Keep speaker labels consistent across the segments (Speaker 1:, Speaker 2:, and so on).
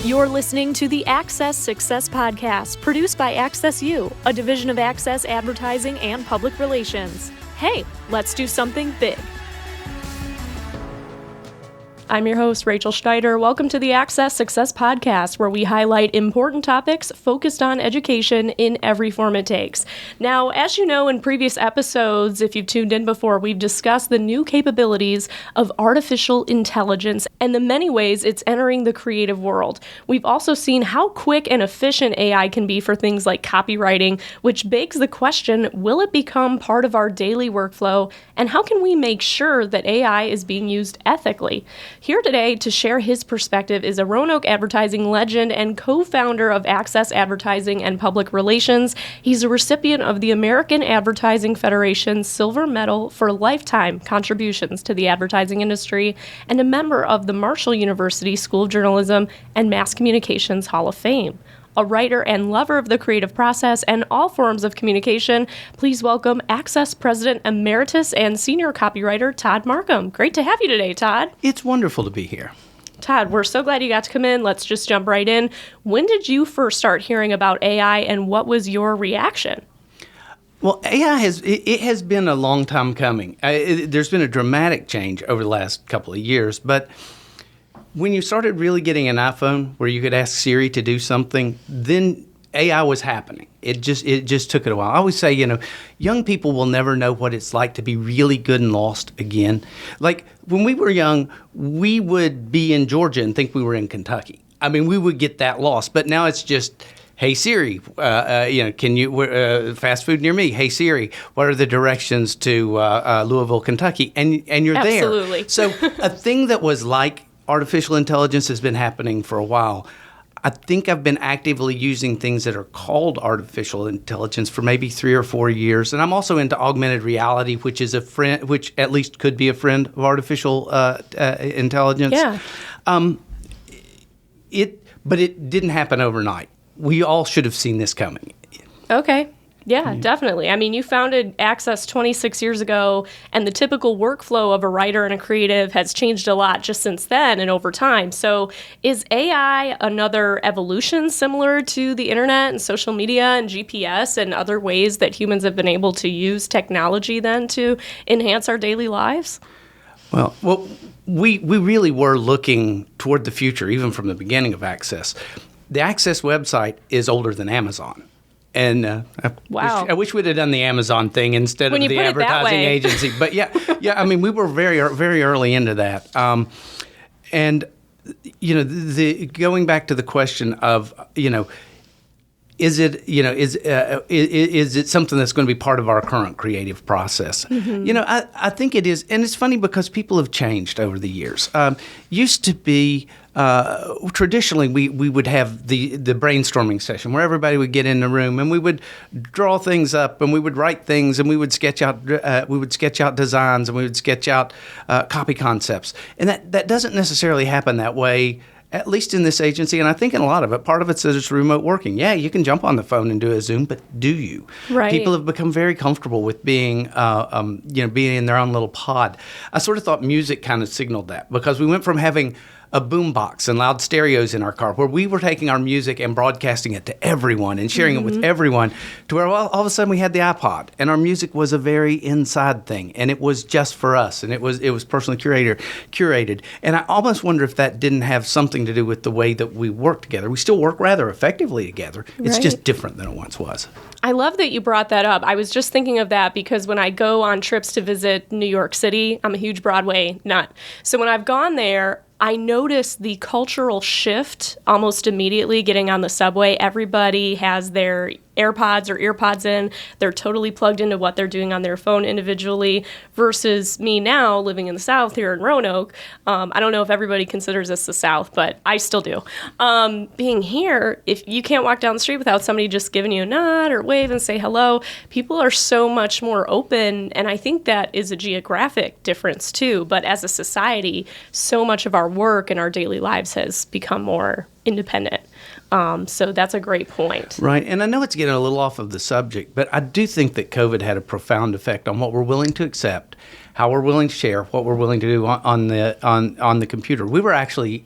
Speaker 1: You're listening to the Access Success Podcast, produced by Access U, a division of Access Advertising and Public Relations. Hey, let's do something big. I'm your host, Rachel Schneider. Welcome to the Access Success Podcast, where we highlight important topics focused on education in every form it takes. Now, as you know, in previous episodes, if you've tuned in before, we've discussed the new capabilities of artificial intelligence and the many ways it's entering the creative world. We've also seen how quick and efficient AI can be for things like copywriting, which begs the question, will it become part of our daily workflow? And how can we make sure that AI is being used ethically? Here today to share his perspective is a Roanoke advertising legend and co-founder of Access Advertising and Public Relations. He's a recipient of the American Advertising Federation's Silver Medal for lifetime contributions to the advertising industry and a member of the Marshall University School of Journalism and Mass Communications Hall of Fame. A writer and lover of the creative process and all forms of communication, please welcome Access President Emeritus and Senior Copywriter Todd Marcum. Great to have you today, Todd.
Speaker 2: It's wonderful to be here.
Speaker 1: Todd, we're so glad you got to come in. Let's just jump right in. When did you first start hearing about AI and what was your reaction?
Speaker 2: Well, AI has been a long time coming. There's been a dramatic change over the last couple of years, but when you started really getting an iPhone where you could ask Siri to do something, then AI was happening. It just took it a while. I always say, young people will never know what it's like to be really good and lost again. Like when we were young, we would be in Georgia and think we were in Kentucky. I mean, we would get that lost. But now it's just, hey Siri, can you fast food near me? Hey Siri, what are the directions to Louisville, Kentucky? And you're there.
Speaker 1: Absolutely.
Speaker 2: So a thing that was like artificial intelligence has been happening for a while. I think I've been actively using things that are called artificial intelligence for maybe 3 or 4 years. And I'm also into augmented reality, which is a friend, which at least could be a friend of artificial intelligence.
Speaker 1: Yeah.
Speaker 2: But it didn't happen overnight. We all should have seen this coming.
Speaker 1: Okay. Yeah, definitely. I mean, you founded Access 26 years ago, and the typical workflow of a writer and a creative has changed a lot just since then and over time. So is AI another evolution similar to the internet and social media and GPS and other ways that humans have been able to use technology then to enhance our daily lives?
Speaker 2: Well, we really were looking toward the future, even from the beginning of Access. The Access website is older than Amazon. And
Speaker 1: wow.
Speaker 2: I wish we'd have done the Amazon thing instead of the advertising agency. But yeah, I mean, we were very, very early into that. And going back to the question of, is it something that's going to be part of our current creative process? Mm-hmm. I think it is. And it's funny because people have changed over the years. Used to be, traditionally, we would have the brainstorming session where everybody would get in the room and we would draw things up and we would write things and we would sketch out designs and we would sketch out copy concepts. And that doesn't necessarily happen that way, at least in this agency, and I think in a lot of it. Part of it's that it's remote working. Yeah, you can jump on the phone and do a Zoom, but do you?
Speaker 1: Right.
Speaker 2: People have become very comfortable with being in their own little pod. I sort of thought music kind of signaled that because we went from having a boombox and loud stereos in our car where we were taking our music and broadcasting it to everyone and sharing it with everyone to where all of a sudden we had the iPod and our music was a very inside thing and it was just for us and it was personally curated. And I almost wonder if that didn't have something to do with the way that we work together. We still work rather effectively together. It's just different than it once was.
Speaker 1: I love that you brought that up. I was just thinking of that because when I go on trips to visit New York City, I'm a huge Broadway nut. So when I've gone there, I noticed the cultural shift almost immediately getting on the subway. Everybody has their AirPods or earpods in. They're totally plugged into what they're doing on their phone individually versus me now living in the South here in Roanoke. I don't know if everybody considers this the South, but I still do. Being here, if you can't walk down the street without somebody just giving you a nod or wave and say hello, people are so much more open, and I think that is a geographic difference too. But as a society, so much of our work and our daily lives has become more independent. So that's a great point.
Speaker 2: Right. And I know it's getting a little off of the subject, but I do think that COVID had a profound effect on what we're willing to accept, how we're willing to share, what we're willing to do on the computer. We were actually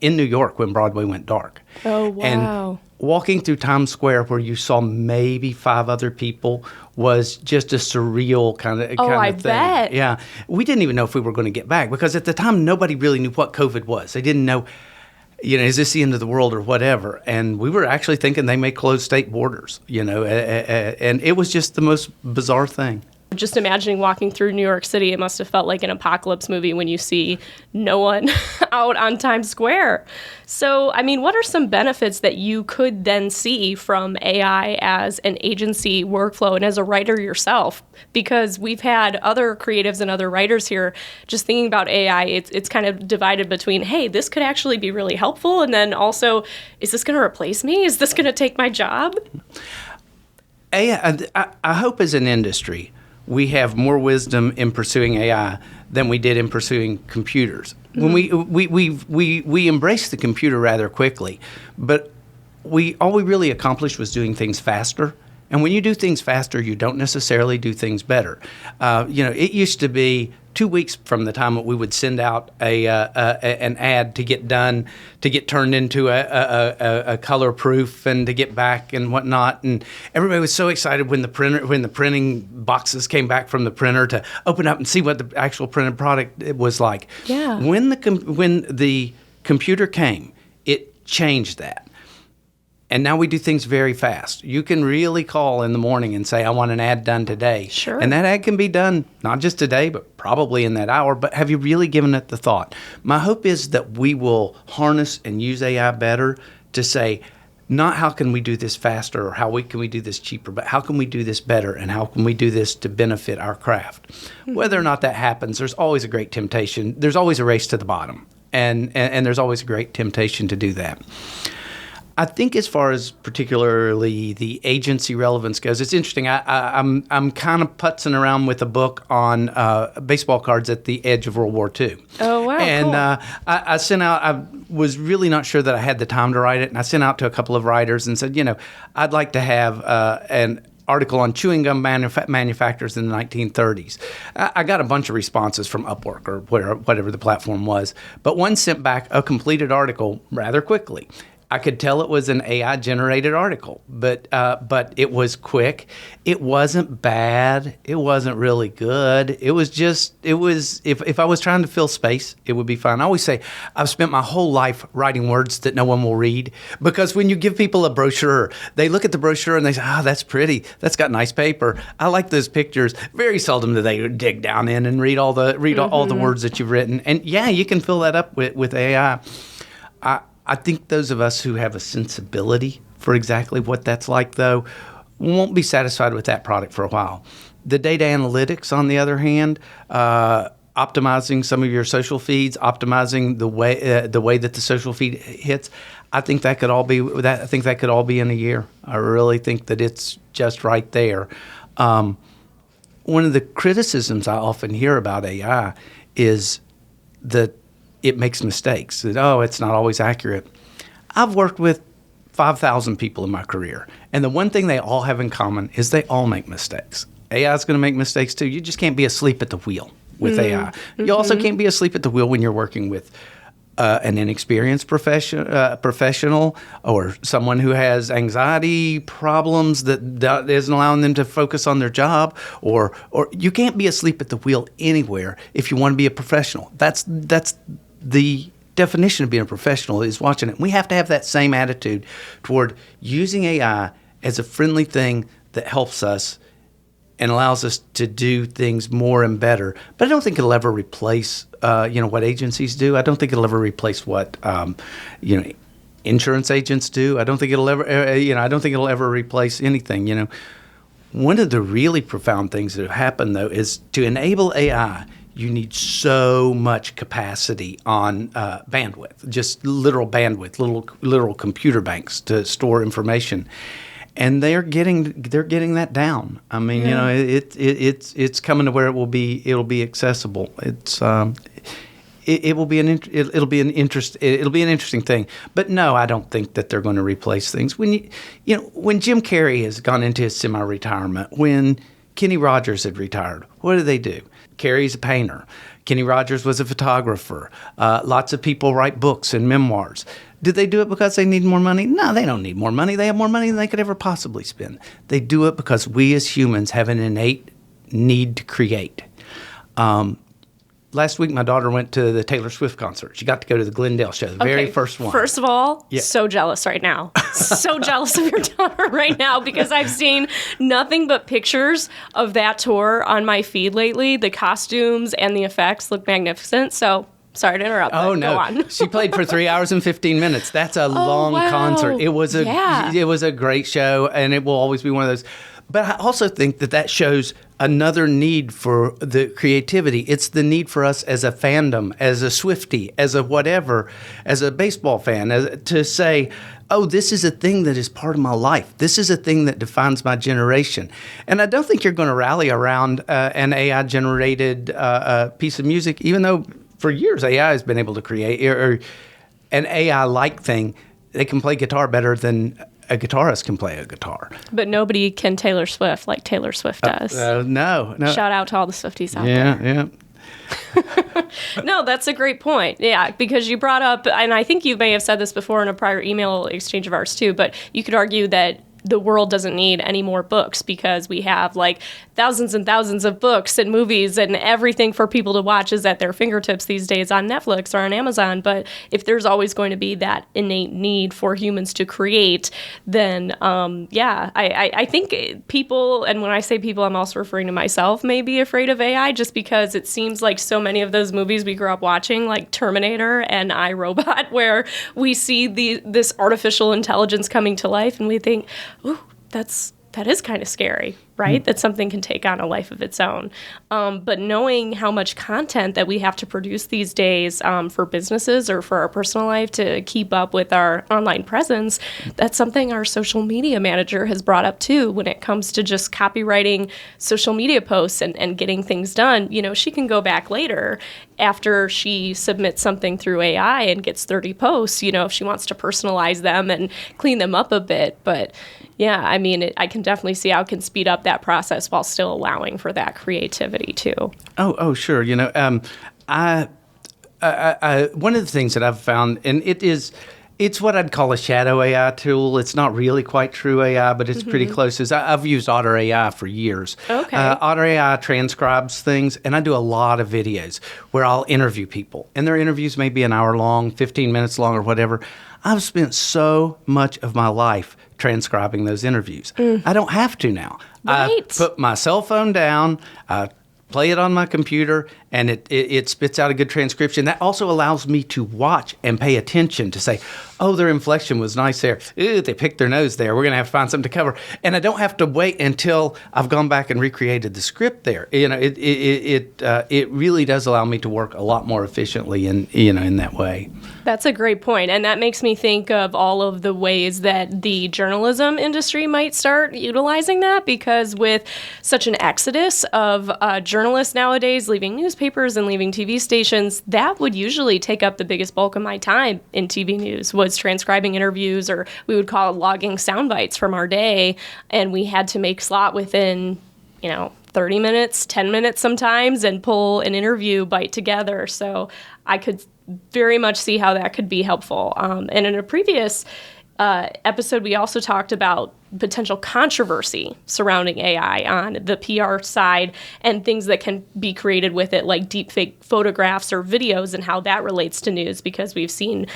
Speaker 2: in New York when Broadway went dark.
Speaker 1: Oh, wow.
Speaker 2: And walking through Times Square where you saw maybe 5 other people was just a surreal kind of
Speaker 1: I
Speaker 2: thing.
Speaker 1: bet.
Speaker 2: Yeah. We didn't even know if we were going to get back because at the time nobody really knew what COVID was. They didn't know, is this the end of the world or whatever? And we were actually thinking they may close state borders, and it was just the most bizarre thing.
Speaker 1: Just imagining walking through New York City, it must have felt like an apocalypse movie when you see no one out on Times Square. So, I mean, what are some benefits that you could then see from AI as an agency workflow and as a writer yourself? Because we've had other creatives and other writers here just thinking about AI. It's kind of divided between, hey, this could actually be really helpful. And then also, is this going to replace me? Is this going to take my job?
Speaker 2: AI, I hope as an industry, we have more wisdom in pursuing AI than we did in pursuing computers. Mm-hmm. When we embraced the computer rather quickly, but all we really accomplished was doing things faster. And when you do things faster, you don't necessarily do things better. It used to be 2 weeks from the time that we would send out an ad to get done, to get turned into a color proof, and to get back and whatnot. And everybody was so excited when the printing boxes came back from the printer to open up and see what the actual printed product was like.
Speaker 1: Yeah.
Speaker 2: When the computer came, it changed that. And now we do things very fast. You can really call in the morning and say, I want an ad done today.
Speaker 1: Sure.
Speaker 2: And that ad can be done not just today, but probably in that hour. But have you really given it the thought? My hope is that we will harness and use AI better to say, not how can we do this faster or can we do this cheaper, but how can we do this better and how can we do this to benefit our craft? Mm-hmm. Whether or not that happens, there's always a great temptation. There's always a race to the bottom. And there's always a great temptation to do that. I think as far as particularly the agency relevance goes, it's interesting. I'm kind of putzing around with a book on baseball cards at the edge of World War II.
Speaker 1: Oh, wow,
Speaker 2: and
Speaker 1: cool.
Speaker 2: I sent out, I was really not sure that I had the time to write it, and I sent out to a couple of writers and said, I'd like to have an article on chewing gum manufacturers in the 1930s. I got a bunch of responses from Upwork or whatever the platform was, but one sent back a completed article rather quickly. I could tell it was an AI-generated article, but it was quick. It wasn't bad. It wasn't really good. It was if I was trying to fill space, it would be fine. I always say I've spent my whole life writing words that no one will read, because when you give people a brochure, they look at the brochure and they say, that's pretty. That's got nice paper. I like those pictures. Very seldom do they dig down in and read all the words that you've written. And yeah, you can fill that up with AI. I think those of us who have a sensibility for exactly what that's like, though, won't be satisfied with that product for a while. The data analytics, on the other hand, optimizing some of your social feeds, optimizing the way that the social feed hits, I think that could all be in a year. I really think that it's just right there. One of the criticisms I often hear about AI is that it makes mistakes. That, it's not always accurate. I've worked with 5,000 people in my career, and the one thing they all have in common is they all make mistakes. AI is going to make mistakes too. You just can't be asleep at the wheel with AI. You also can't be asleep at the wheel when you're working with an inexperienced professional or someone who has anxiety problems that isn't allowing them to focus on their job, or you can't be asleep at the wheel anywhere if you want to be a professional. That's the definition of being a professional, is watching it. We have to have that same attitude toward using AI as a friendly thing that helps us and allows us to do things more and better. But I don't think it'll ever replace, what agencies do. I don't think it'll ever replace what, insurance agents do. I don't think it'll ever replace anything. One of the really profound things that have happened, though, is to enable AI, you need so much capacity on bandwidth, just literal bandwidth, literal computer banks to store information. And they're getting that down. I mean, it's coming to where it'll be accessible. it will be it'll be an interesting thing. But no, I don't think that they're going to replace things. When when Jim Carrey has gone into his semi-retirement, when Kenny Rogers had retired, what do? Carrey's a painter. Kenny Rogers was a photographer. Lots of people write books and memoirs. Did they do it because they need more money? No, they don't need more money. They have more money than they could ever possibly spend. They do it because we as humans have an innate need to create. Last week, my daughter went to the Taylor Swift concert. She got to go to the Glendale show, the very first one.
Speaker 1: First of all, so jealous right now. So jealous of your daughter right now because I've seen nothing but pictures of that tour on my feed lately. The costumes and the effects look magnificent. So sorry to interrupt.
Speaker 2: Oh, no.
Speaker 1: Go on.
Speaker 2: She played for 3 hours and 15 minutes. That's a long concert. It was a great show, and it will always be one of those. But I also think that shows another need for the creativity. It's the need for us as a fandom, as a Swiftie, as a whatever, as a baseball fan, to say, oh, this is a thing that is part of my life. This is a thing that defines my generation. And I don't think you're going to rally around an AI-generated piece of music, even though for years AI has been able to create or an AI-like thing. They can play guitar better than a guitarist can play a guitar.
Speaker 1: But nobody can Taylor Swift like Taylor Swift does.
Speaker 2: No.
Speaker 1: Shout out to all the Swifties out there.
Speaker 2: Yeah.
Speaker 1: No, that's a great point. Yeah, because you brought up, and I think you may have said this before in a prior email exchange of ours too, but you could argue that the world doesn't need any more books because we have like thousands and thousands of books and movies and everything for people to watch is at their fingertips these days on Netflix or on Amazon. But if there's always going to be that innate need for humans to create, then I think people, and when I say people, I'm also referring to myself, may be afraid of AI just because it seems like so many of those movies we grew up watching, like Terminator and I, Robot, where we see this artificial intelligence coming to life and we think, ooh, that is kind of scary, right? That something can take on a life of its own. But knowing how much content that we have to produce these days for businesses or for our personal life to keep up with our online presence, that's something our social media manager has brought up too when it comes to just copywriting social media posts and getting things done. You know, she can go back later after she submits something through AI and gets 30 posts, you know, if she wants to personalize them and clean them up a bit. But yeah, I mean, I can definitely see how it can speed up that process while still allowing for that creativity too.
Speaker 2: Oh, sure. You know, I one of the things that I've found, and it's what I'd call a shadow AI tool. It's not really quite true AI, but it's pretty close. I've used Otter AI for years.
Speaker 1: Okay.
Speaker 2: Otter AI transcribes things, and I do a lot of videos where I'll interview people. And their interviews may be an hour long, 15 minutes long, or whatever. I've spent so much of my life transcribing those interviews. I don't have to now.
Speaker 1: Right.
Speaker 2: I put my cell phone down, I play it on my computer, and it spits out a good transcription. That also allows me to watch and pay attention to say, oh, their inflection was nice there. Ooh, they picked their nose there. We're going to have to find something to cover. And I don't have to wait until I've gone back and recreated the script there. You know, it really does allow me to work a lot more efficiently in that way.
Speaker 1: That's a great point. And that makes me think of all of the ways that the journalism industry might start utilizing that, because with such an exodus of journalists nowadays leaving newspapers and leaving TV stations, that would usually take up the biggest bulk of my time in TV news, was transcribing interviews, or we would call it logging sound bites from our day. And we had to make slot within, 30 minutes, 10 minutes sometimes, and pull an interview bite together. So I could very much see how that could be helpful. And in a previous episode, we also talked about potential controversy surrounding AI on the PR side and things that can be created with it, like deepfake photographs or videos, and how that relates to news, because we've seen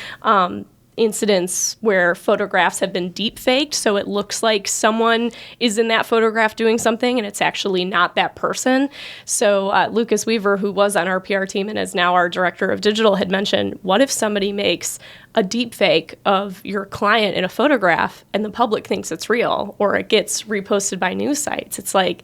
Speaker 1: incidents where photographs have been deep faked, so it looks like someone is in that photograph doing something and it's actually not that person. So Lucas Weaver, who was on our PR team and is now our director of digital, had mentioned, what if somebody makes a deep fake of your client in a photograph and the public thinks it's real, or it gets reposted by news sites? It's like,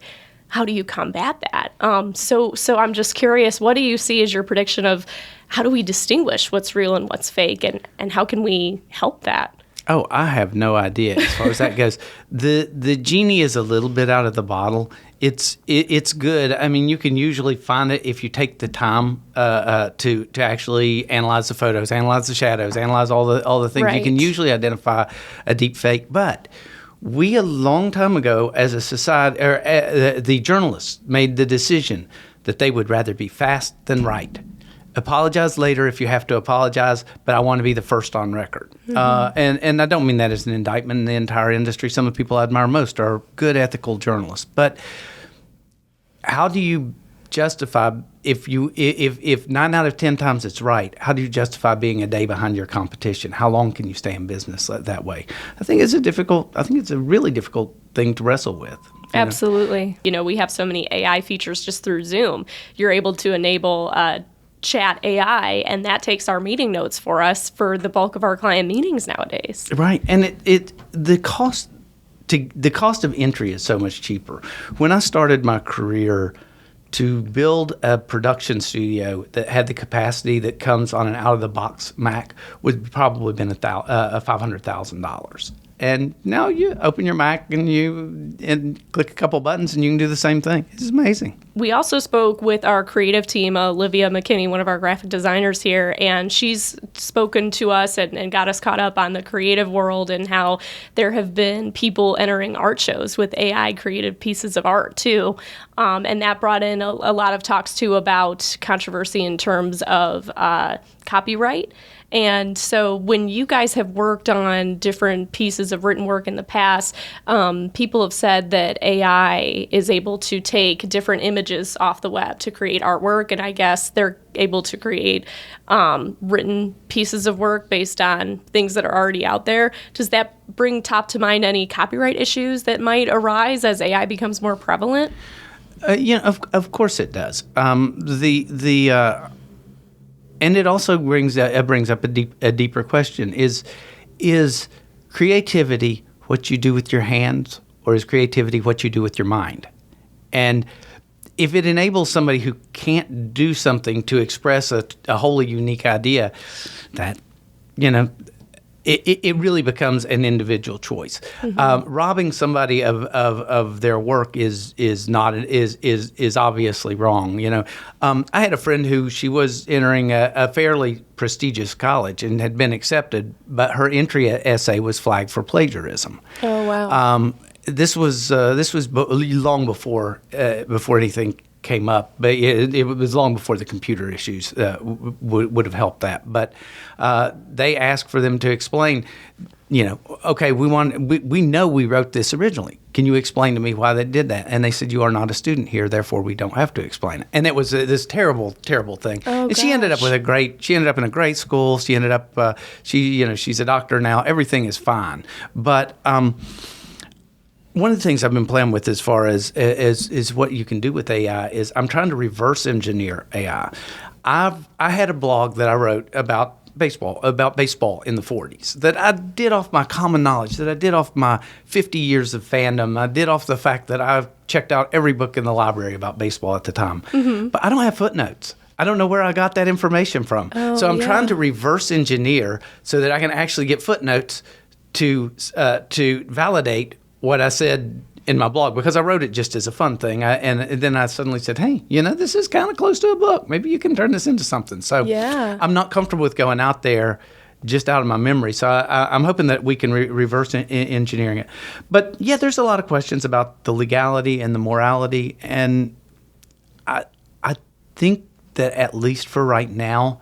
Speaker 1: how do you combat that? So I'm just curious, what do you see as your prediction of how do we distinguish what's real and what's fake, and how can we help that?
Speaker 2: Oh, I have no idea as far as that goes. The genie is a little bit out of the bottle It's good. I mean, you can usually find it if you take the time to actually analyze the photos, analyze the shadows, analyze all the things.
Speaker 1: Right.
Speaker 2: You can usually identify a deep fake. But we a long time ago, as a society, the journalists made the decision that they would rather be fast than right. Apologize later if you have to apologize, but I want to be the first on record. And I don't mean that as an indictment in the entire industry. Some of the people I admire most are good ethical journalists. But how do you justify if 9 out of 10 times it's right? How do you justify being a day behind your competition? How long can you stay in business that way? I think it's a really difficult thing to wrestle with.
Speaker 1: Absolutely. We have so many AI features just through Zoom. You're able to enable chat AI, and that takes our meeting notes for us for the bulk of our client meetings nowadays.
Speaker 2: Right, and the cost of entry is so much cheaper. When I started my career, to build a production studio that had the capacity that comes on an out-of-the-box Mac would probably been $500,000. And now you open your Mac and click a couple buttons and you can do the same thing. It's amazing.
Speaker 1: We also spoke with our creative team, Olivia McKinney, one of our graphic designers here, and she's spoken to us and got us caught up on the creative world and how there have been people entering art shows with AI created pieces of art too. And that brought in a lot of talks too about controversy in terms of copyright. And so when you guys have worked on different pieces of written work in the past, people have said that AI is able to take different images off the web to create artwork, and I guess they're able to create written pieces of work based on things that are already out there. Does that bring top to mind any copyright issues that might arise as AI becomes more prevalent?
Speaker 2: Of course it does. And it also brings up a deeper question: is creativity what you do with your hands, or is creativity what you do with your mind? And if it enables somebody who can't do something to express a wholly unique idea, that it really becomes an individual choice. Mm-hmm. Robbing somebody of their work is obviously wrong. I had a friend who she was entering a fairly prestigious college and had been accepted, but her entry essay was flagged for plagiarism.
Speaker 1: Oh wow!
Speaker 2: This was long before anything came up, but it was long before the computer issues would have helped that. But they asked for them to explain, okay, we know we wrote this originally. Can you explain to me why they did that? And they said, you are not a student here, therefore we don't have to explain it. And it was this terrible, terrible thing.
Speaker 1: Oh,
Speaker 2: and she ended up in a great school. She ended up, she's a doctor now. Everything is fine. But one of the things I've been playing with as far as what you can do with AI is I'm trying to reverse engineer AI. I had a blog that I wrote about baseball in the 40s that I did off my common knowledge, that I did off my 50 years of fandom. I did off the fact that I've checked out every book in the library about baseball at the time. Mm-hmm. But I don't have footnotes. I don't know where I got that information from. So I'm trying to reverse engineer so that I can actually get footnotes to validate what I said in my blog, because I wrote it just as a fun thing. And then I suddenly said, hey, this is kind of close to a book. Maybe you can turn this into something. So I'm not comfortable with going out there just out of my memory. So I'm hoping that we can reverse engineering it. But yeah, there's a lot of questions about the legality and the morality. And I think that at least for right now,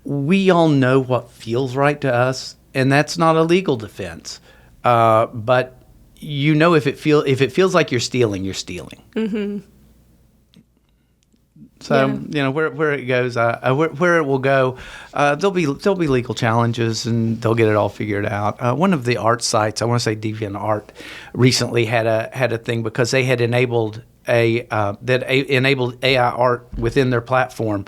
Speaker 2: we all know what feels right to us. And that's not a legal defense. But if it feels like you're stealing, you're stealing. Mm-hmm. So where it goes, where it will go, there'll be legal challenges and they'll get it all figured out. One of the art sites, I want to say DeviantArt, recently had a thing because they had enabled enabled AI art within their platform.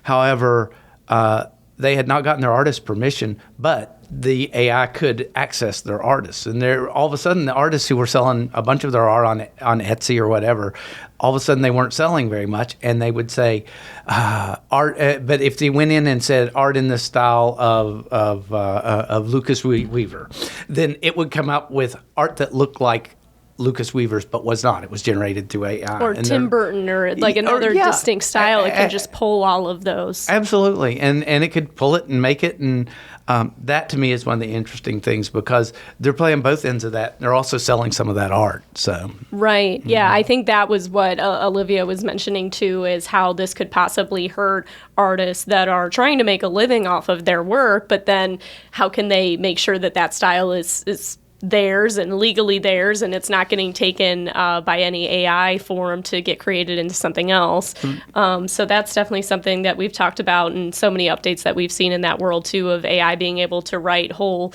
Speaker 2: However, they had not gotten their artist permission, but the AI could access their artists. And all of a sudden, the artists who were selling a bunch of their art on Etsy or whatever, all of a sudden they weren't selling very much. And they would say art, but if they went in and said art in the style of Lucas Weaver, then it would come up with art that looked like Lucas Weaver's, but was not. It was generated through AI.
Speaker 1: Or Tim Burton, or like another distinct style. It can just pull all of those.
Speaker 2: Absolutely. And it could pull it and make it. And that, to me, is one of the interesting things, because they're playing both ends of that. They're also selling some of that art. So
Speaker 1: Right. Yeah, I think that was what Olivia was mentioning, too, is how this could possibly hurt artists that are trying to make a living off of their work, but then how can they make sure that that style is theirs and legally theirs, and it's not getting taken by any AI form to get created into something else. So that's definitely something that we've talked about, and so many updates that we've seen in that world too, of AI being able to write whole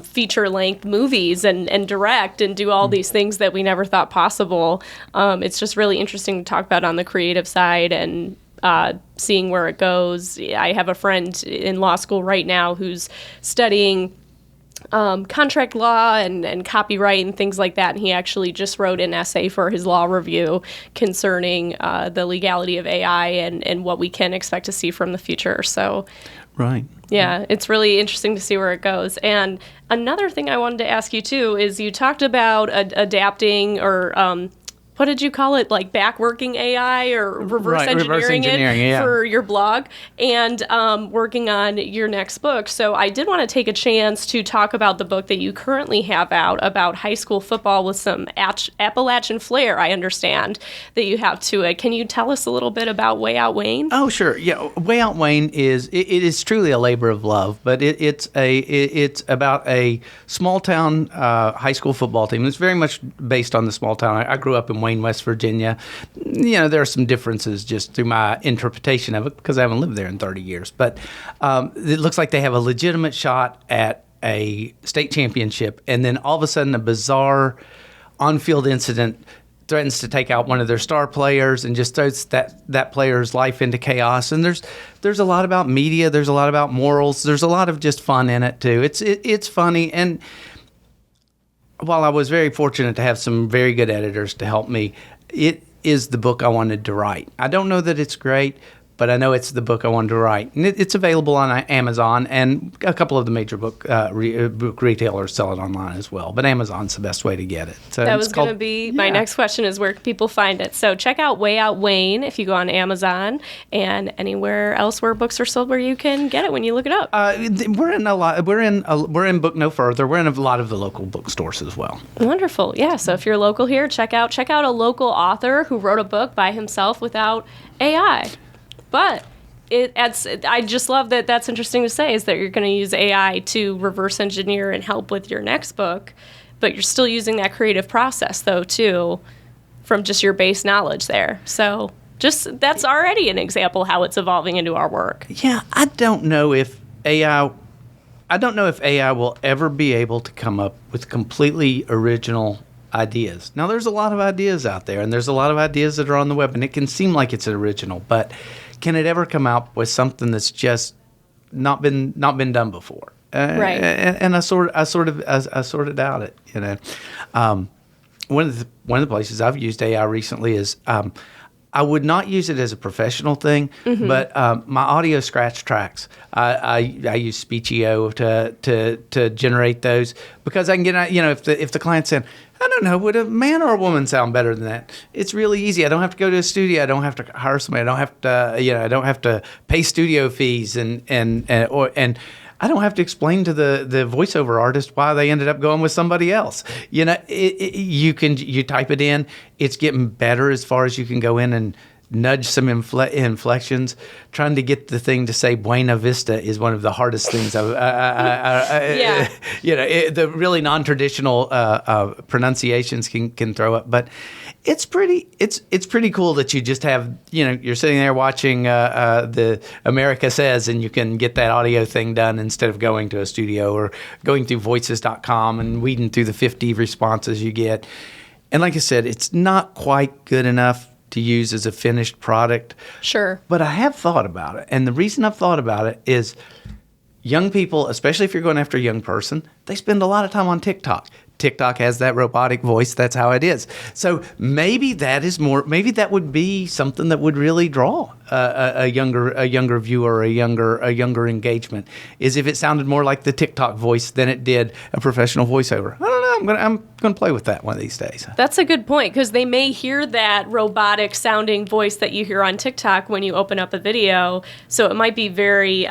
Speaker 1: feature-length movies and direct and do all these things that we never thought possible. It's just really interesting to talk about on the creative side and seeing where it goes. I have a friend in law school right now who's studying contract law and copyright and things like that. And he actually just wrote an essay for his law review concerning the legality of AI and what we can expect to see from the future. So,
Speaker 2: right.
Speaker 1: Yeah, it's really interesting to see where it goes. And another thing I wanted to ask you, too, is you talked about adapting or what did you call it? Like backworking AI or reverse engineering it for your blog and working on your next book. So I did want to take a chance to talk about the book that you currently have out about high school football with some Appalachian flair, I understand, that you have to it. Can you tell us a little bit about Way Out Wayne?
Speaker 2: Oh, sure. Yeah, Way Out Wayne it is truly a labor of love, but it's about a small town high school football team. It's very much based on the small town. I grew up in Wayne, West Virginia. There are some differences just through my interpretation of it because I haven't lived there in 30 years. But it looks like they have a legitimate shot at a state championship, and then all of a sudden a bizarre on-field incident threatens to take out one of their star players and just throws that player's life into chaos. And there's a lot about media. There's a lot about morals. There's a lot of just fun in it, too. It's funny. And while I was very fortunate to have some very good editors to help me, it is the book I wanted to write. I don't know that it's great, but I know it's the book I wanted to write. And it's available on Amazon, and a couple of the major book retailers sell it online as well. But Amazon's the best way to get it. So
Speaker 1: that was going to be my next question, is where can people find it? So check out Way Out Wayne if you go on Amazon and anywhere else where books are sold where you can get it when you look it up.
Speaker 2: We're in a lot. We're in Book No Further. We're in a lot of the local bookstores as well.
Speaker 1: Wonderful. Yeah. So if you're local here, check out a local author who wrote a book by himself without AI. But I just love that that's interesting to say, is that you're going to use AI to reverse engineer and help with your next book, but you're still using that creative process, though, too, from just your base knowledge there. So that's already an example how it's evolving into our work.
Speaker 2: Yeah, I don't know if AI will ever be able to come up with completely original ideas. Now, there's a lot of ideas out there, and there's a lot of ideas that are on the web, and it can seem like it's original, but can it ever come out with something that's just not been done before?
Speaker 1: Right.
Speaker 2: And I sort of doubt it. One of the places I've used AI recently is I would not use it as a professional thing, but my audio scratch tracks. I use Speechio to generate those because I can get if the client's saying, I don't know, would a man or a woman sound better than that? It's really easy. I don't have to go to a studio. I don't have to hire somebody. I don't have to pay studio fees and I don't have to explain to the voiceover artist why they ended up going with somebody else. You type it in. It's getting better as far as you can go in and nudge some inflections. Trying to get the thing to say Buena Vista is one of the hardest things.
Speaker 1: Yeah.
Speaker 2: The really non-traditional pronunciations can throw up, but it's pretty cool that you just have, you're sitting there watching the America Says, and you can get that audio thing done instead of going to a studio or going through voices.com and weeding through the 50 responses you get. And like I said, it's not quite good enough to use as a finished product.
Speaker 1: Sure.
Speaker 2: But I have thought about it. And the reason I've thought about it is young people, especially if you're going after a young person, they spend a lot of time on TikTok. TikTok has that robotic voice. That's how it is. So maybe that would be something that would really draw a younger viewer, a younger engagement, is if it sounded more like the TikTok voice than it did a professional voiceover. I don't know. I'm going to play with that one of these days.
Speaker 1: That's a good point, because they may hear that robotic sounding voice that you hear on TikTok when you open up a video. So it might be very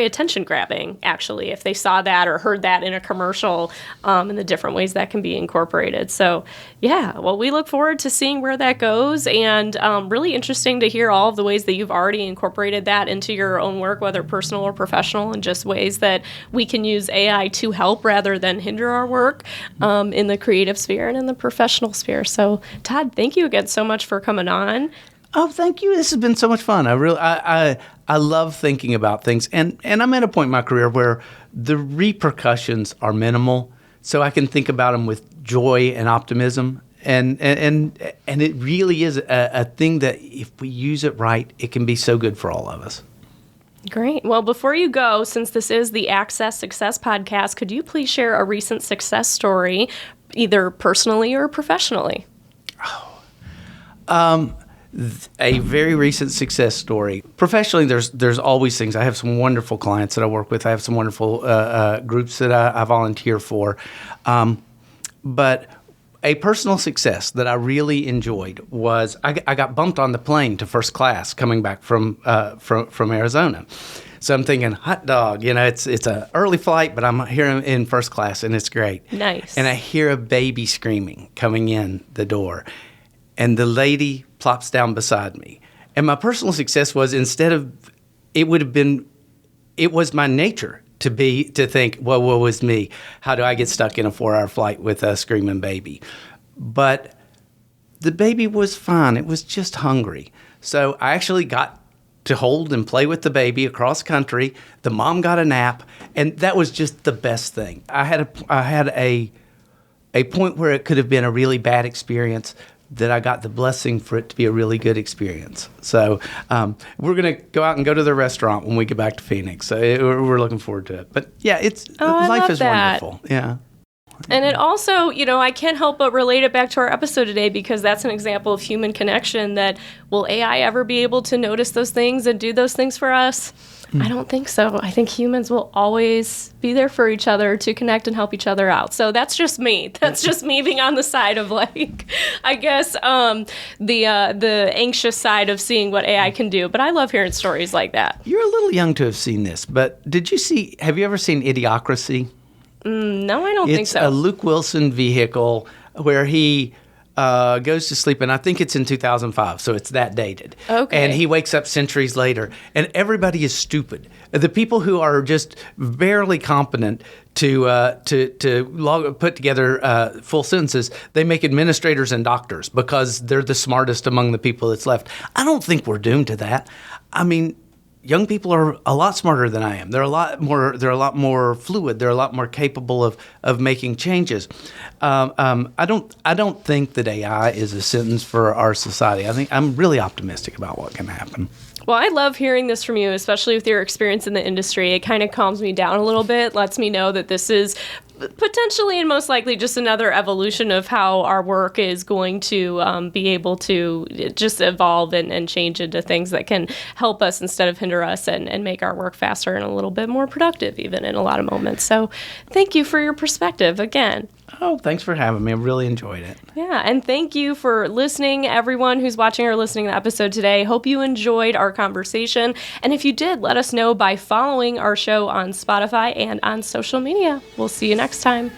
Speaker 1: attention grabbing, actually, if they saw that or heard that in a commercial, and the different ways that can be incorporated. So, yeah, well, we look forward to seeing where that goes, and really interesting to hear all of the ways that you've already incorporated that into your own work, whether personal or professional, and just ways that we can use AI to help rather than hinder our work in the creative sphere and in the professional sphere. So, Todd, thank you again so much for coming on.
Speaker 2: Oh, thank you. This has been so much fun. I love thinking about things, and I'm at a point in my career where the repercussions are minimal, so I can think about them with joy and optimism. And it really is a thing that if we use it right, it can be so good for all of us.
Speaker 1: Great. Well, before you go, since this is the Access Success Podcast, could you please share a recent success story, either personally or professionally?
Speaker 2: A very recent success story. Professionally, there's always things. I have some wonderful clients that I work with. I have some wonderful groups that I volunteer for. But a personal success that I really enjoyed was I got bumped on the plane to first class coming back from Arizona. So I'm thinking, hot dog, it's an early flight, but I'm here in first class, and it's great.
Speaker 1: Nice.
Speaker 2: And I hear a baby screaming coming in the door, and the lady plops down beside me. And my personal success was, it was my nature to think, well, woe is me. How do I get stuck in a 4-hour flight with a screaming baby? But the baby was fine. It was just hungry. So I actually got to hold and play with the baby across country. The mom got a nap, and that was just the best thing. I had a point where it could have been a really bad experience, that I got the blessing for it to be a really good experience. So we're going to go out and go to the restaurant when we get back to Phoenix. So we're looking forward to it. But yeah, life is wonderful. Yeah.
Speaker 1: And it also, I can't help but relate it back to our episode today, because that's an example of human connection. That will AI ever be able to notice those things and do those things for us? I don't think so. I think humans will always be there for each other to connect and help each other out. So that's just me. That's just me being on the side of, I guess, the anxious side of seeing what AI can do. But I love hearing stories like that.
Speaker 2: You're a little young to have seen this, but have you ever seen Idiocracy?
Speaker 1: No, I don't think so.
Speaker 2: It's a Luke Wilson vehicle where he goes to sleep, and I think it's in 2005, so it's that dated.
Speaker 1: Okay.
Speaker 2: And he wakes up centuries later, and everybody is stupid. The people who are just barely competent to put together full sentences, they make administrators and doctors because they're the smartest among the people that's left. I don't think we're doomed to that. I mean, young people are a lot smarter than I am. They're a lot more fluid. They're a lot more capable of making changes. I don't think that AI is a sentence for our society. I think I'm really optimistic about what can happen.
Speaker 1: Well, I love hearing this from you, especially with your experience in the industry. It kind of calms me down a little bit, lets me know that this is potentially and most likely just another evolution of how our work is going to be able to just evolve and change into things that can help us instead of hinder us, and make our work faster and a little bit more productive even in a lot of moments. So thank you for your perspective again.
Speaker 2: Oh, thanks for having me. I really enjoyed it.
Speaker 1: Yeah, and thank you for listening, everyone who's watching or listening to the episode today. Hope you enjoyed our conversation. And if you did, let us know by following our show on Spotify and on social media. We'll see you next time.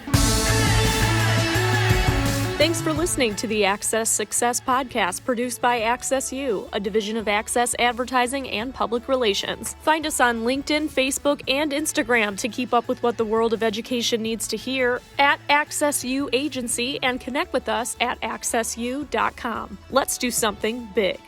Speaker 1: Thanks for listening to the Access Success Podcast, produced by Access U, a division of Access Advertising and Public Relations. Find us on LinkedIn, Facebook, and Instagram to keep up with what the world of education needs to hear, at Access U Agency, and connect with us at accessu.com. Let's do something big.